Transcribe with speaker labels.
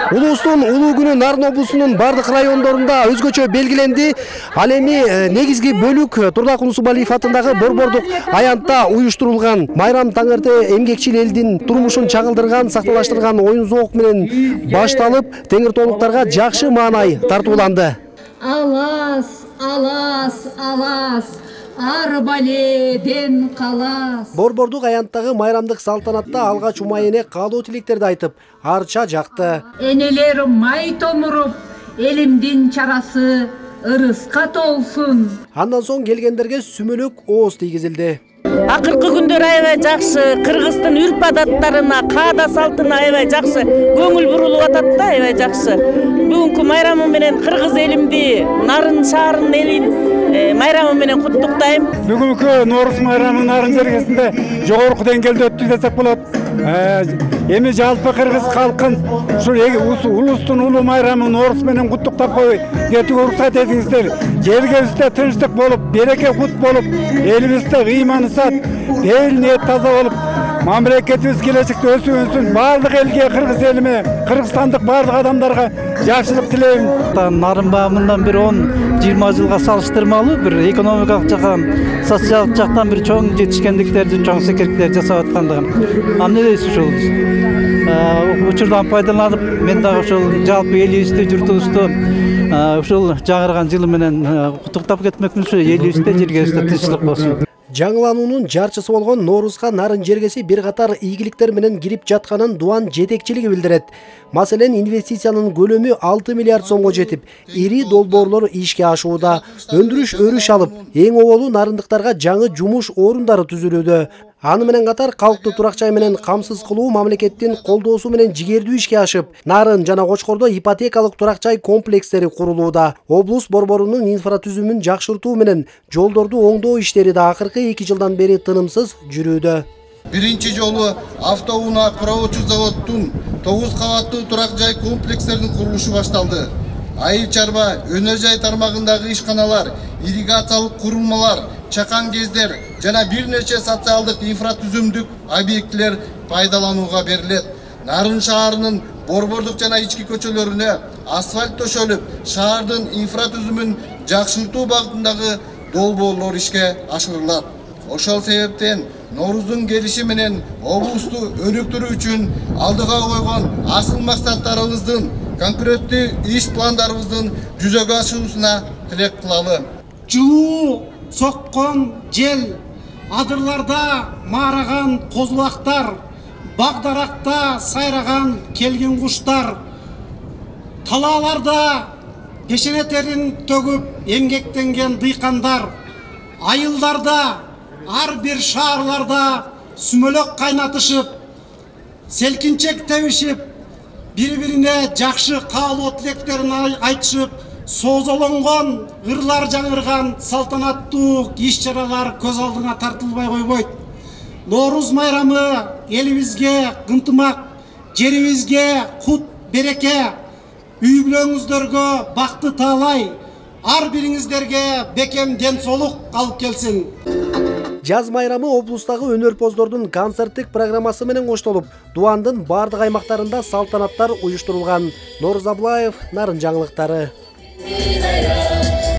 Speaker 1: Улуустун улуу күнү Нарын облусунун бардык райондорунда өзгөчө белгиленди. Ал эми негизги бөлүк Турдак Унусубалиев атындагы Борбордук аянтта уюштурулган майрам таңерте эмгекчил элдин турмушун чагылдырган, сакталаштырган оюн зоок менен башталып, теңиртоолуктарга жакшы маанай тартууланды.
Speaker 2: Алас, алас, алас. Арбаледен калас.
Speaker 1: Борбордук аянттагы майрамдык салтанатта алгач умайыне каалоо тилектерди айтып, арча жакты.
Speaker 2: Энелер май томуруп, элимдин чарасы ырыска толсун.
Speaker 1: Андан соң келгендерге сүмөлөк ооз тийгизилди.
Speaker 3: Акыркы күндөр аябай жакшы, Кыргыздын үрп адаттарына, каада салтына аябай жакшы көңүл бурулуп атат да, аябай жакшы. Бүгүнкү майрамы менен Кыргыз элимди, Нарын шаарынын элин майрамы менен куттуктайм.
Speaker 4: Бүгүнкү Нооруз майрамы Нарын жергесинде жогорку деңгээлде өттү десек болот. Эми жалпы кыргыз калкын ушу улустун улуу майрамын Нооруз менен куттуктап коюй кетүүгө уруксат этиңиздер. Жергебизде тынчтык болуп, береке кут болуп, элибизде кыйманы сат, эл ниет таза болуп, мамлекетибиз келечекте өсүп, бардык элге, кыргыз элиме, кыргызстандык бардык адамдарга жакшылык тилейм.
Speaker 5: Нарын багымынан бир 10-20 жылга салыштырмалуу бир экономикалык жактан, социалдык жактан бир чоң жетишкендиктерди, чоң секиректер жасап аткандыгын. Эмне дейсиз ушул? Учурдан пайдаланып, мен дагы ушул жалпы элибизди, журтубузду ушул жаңырган жылы менен куттуктап кетмекмин. Ушу элибизде, жергебизде тынччылык болсун.
Speaker 1: Жаңылануунун жарчысы болгон Ноорузга Нарын жергеси бир катар ийгиликтер менен кирип жатканын Дуан жетекчилиги билдирет. Маселен, инвестициянын көлөмү 6 миллиард сомго жетип, ири долбоорлор ишке ашууда. Өндүрүш өрүш алып, эң оболу нарындыктарга жаңы жумуш орундары түзүлүүдө. Аны менен катар калкты турак жай менен камсыз кылуу мамлекеттин колдоосу менен жигердүү ишке ашып, Нарын жана Кочкордо ипотекалык турак жай комплекстери курулууда. Облус борборунун инфратүзүмүн жакшыртуу менен жолдорду оңдоо иштери да акыркы 2 жылдан бери тынымсыз жүрүүдө.
Speaker 6: Биринчи жолу автоунаа куроочу заводдун 9 кабаттуу турак жай комплекстеринин курулушу башталды. Айыл чарба, өнөр жай тармагындагы ишканалар, ирригациялык курулмалар, чакан кездер жана бир нече социалдык инфратүзүмдүк объектилер пайдаланууга берилет. Нарын шаарынын борбордук жана ички көчөлөрүнө асфальт төшөлүп, шаардын инфратүзүмүн жакшыртуу багытындагы долбоорлор ишке ашырылат. Ошол себептен Ноорузун келиши менен облусту өнүктүрүү үчүн алдыга койгон асыл максаттарыбыздын, конкреттүү иш пландарыбыздын жүзөгө ашуусуна тилек кылалы.
Speaker 7: Жылуу соккон жел, адырларда маараган козулактар, багдаракта сайраган келген куштар, талааларда пешене терин төгүп эмгектенген дыйкандар, айылдарда, ар бир шаарларда сүмөлөк кайнатышып, селкинчек тебишип, бири-бирине жакшы каалоо тилектерин айтышып, соозолонгон, ырлар жаңырган салтанаттуу иш-чаралар көз алдыңа тартылбай койбойт. Нооруз майрамы элибизге ынтымак, жерибизге кут, береке, үй бүлөңүздөргө бакты таалай, ар бириңиздерге бекем ден соолук алып келсин.
Speaker 1: Жаз майрамы облустагы өнөрпоздордун концерттик программасы менен коштолуп, Дуандын бардык аймактарында салтанаттар уюштурулган. Нооруз Аблаев, Нарын жаңылыктары.